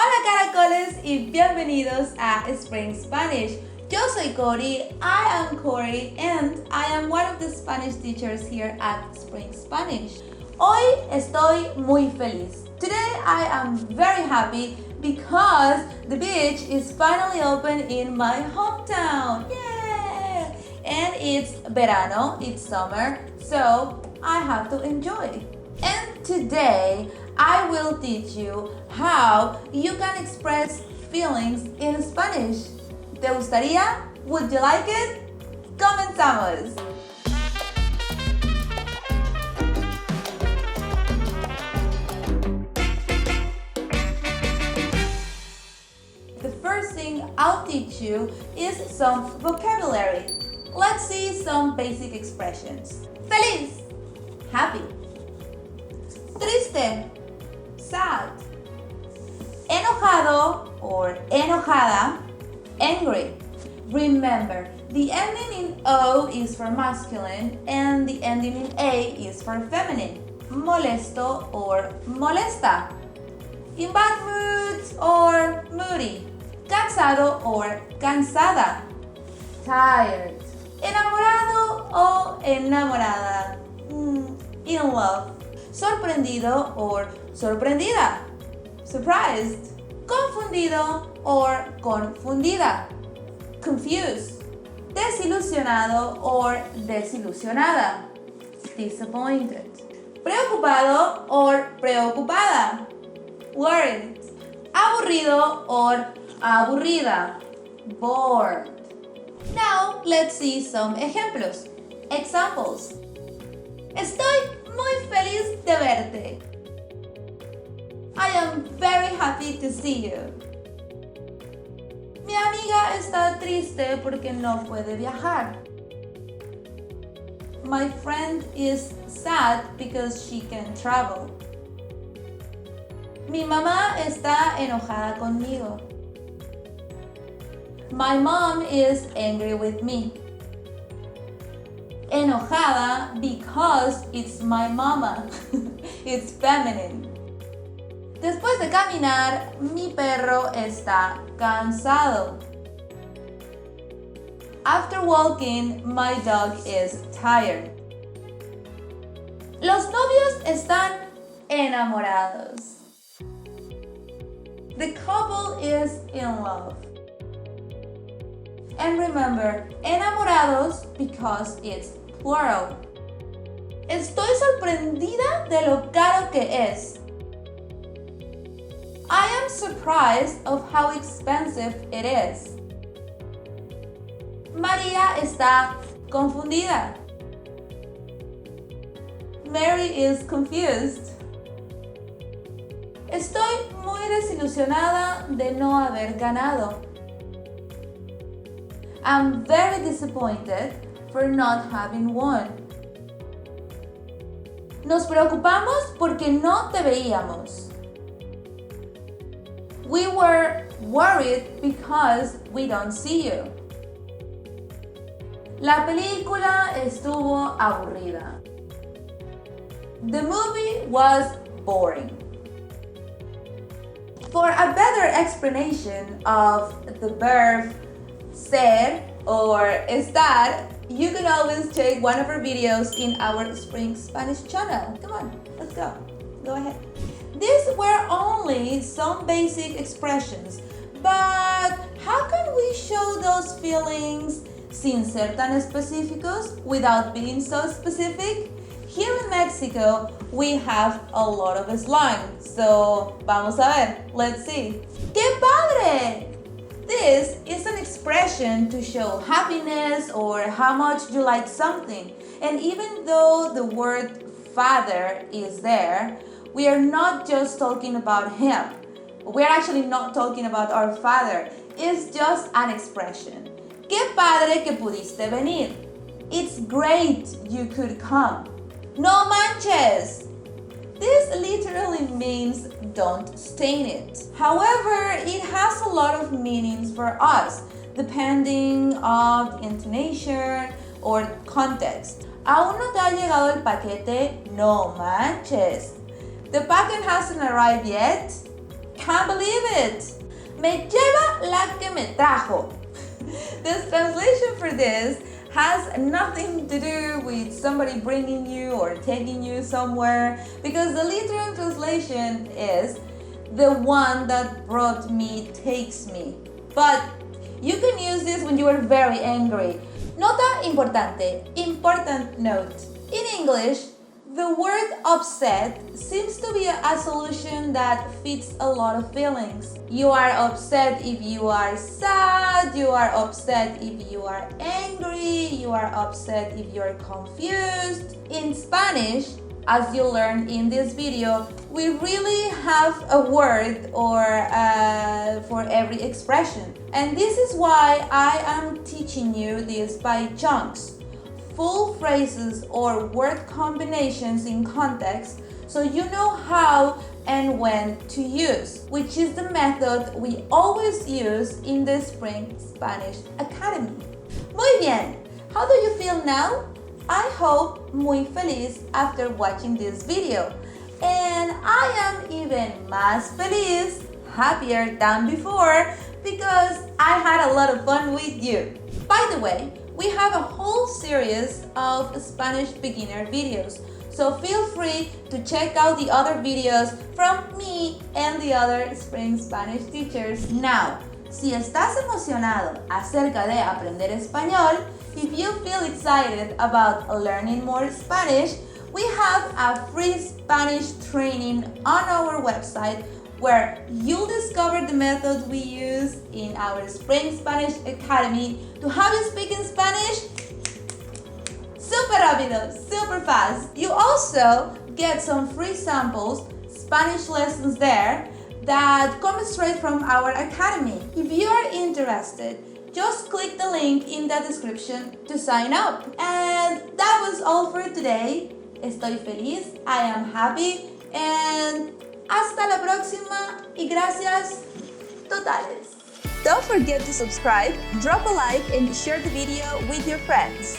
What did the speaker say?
Hola caracoles y bienvenidos a Spring Spanish. Yo soy Cori, I am Cory, and I am one of the Spanish teachers here at Spring Spanish. Hoy estoy muy feliz. Today I am very happy because the beach is finally open in my hometown. Yay! And it's verano, it's summer, so I have to enjoy. And today I will teach you how you can express feelings in Spanish. ¿Te gustaría? Would you like it? Comenzamos! The first thing I'll teach you is some vocabulary. Let's see some basic expressions. Feliz, happy. Triste, sad. Enojado or enojada, angry. Remember, the ending in O is for masculine and the ending in A is for feminine. Molesto or molesta. In bad moods or moody. Cansado or cansada. Tired. Enamorado o enamorada. In love. Sorprendido or sorprendida. Surprised. Confundido or confundida. Confused. Desilusionado or desilusionada. Disappointed. Preocupado or preocupada. Worried. Aburrido or aburrida. Bored. Now let's see some ejemplos. Examples. Estoy muy feliz de verte. I am very happy to see you. Mi amiga está triste porque no puede viajar. My friend is sad because she can travel. Mi mamá está enojada conmigo. My mom is angry with me. Enojada because it's my mama. It's feminine. Después de caminar, mi perro está cansado. After walking, my dog is tired. Los novios están enamorados. The couple is in love. And remember, enamorados because it's plural. Estoy sorprendida de lo caro que es. I am surprised of how expensive it is. María está confundida. Mary is confused. Estoy muy desilusionada de no haber ganado. I'm very disappointed for not having won. Nos preocupamos porque no te veíamos. We were worried because we don't see you. La película estuvo aburrida. The movie was boring. For a better explanation of the verb ser or estar, you can always check one of our videos in our Spring Spanish channel. Come on, let's go. Go ahead. These were only some basic expressions, but how can we show those feelings sin ser tan específicos without being so specific? Here in Mexico, we have a lot of slang, so vamos a ver, let's see. ¡Qué padre! This is an expression to show happiness or how much you like something. And even though the word father is there, we are not just talking about him. We're actually not talking about our father. It's just an expression. ¡Qué padre que pudiste venir! It's great you could come. ¡No manches! This literally means don't stain it. However, it has a lot of meanings for us, depending on intonation or context. ¿Aún no te ha llegado el paquete? No manches. The packet hasn't arrived yet? can't believe it. Me lleva la que me trajo. This translation for this has nothing to do with somebody bringing you or taking you somewhere, because the literal translation is the one that brought me takes me. But you can use this when you are very angry. Nota importante, important note. In English, the word upset seems to be a solution that fits a lot of feelings. You are upset if you are sad, you are upset if you are angry, you are upset if you are confused. In Spanish, as you learned in this video, we really have a word for every expression. And this is why I am teaching you this by chunks. Full phrases or word combinations in context, so you know how and when to use, which is the method we always use in the Spring Spanish Academy. Muy bien! How do you feel now? I hope muy feliz after watching this video. And I am even más feliz, happier than before, because I had a lot of fun with you. By the way, we have a whole series of Spanish beginner videos, so feel free to check out the other videos from me and the other Spring Spanish teachers. Now, si estás emocionado acerca de aprender español, if you feel excited about learning more Spanish, we have a free Spanish training on our website where you'll discover the methods we use in our Spring Spanish Academy to have you speak in Spanish super rápido, super fast. You also get some free samples, Spanish lessons there that come straight from our academy. If you are interested, just click the link in the description to sign up. And that was all for today. Estoy feliz, I am happy, and hasta la próxima y gracias totales. Don't forget to subscribe, drop a like, and share the video with your friends.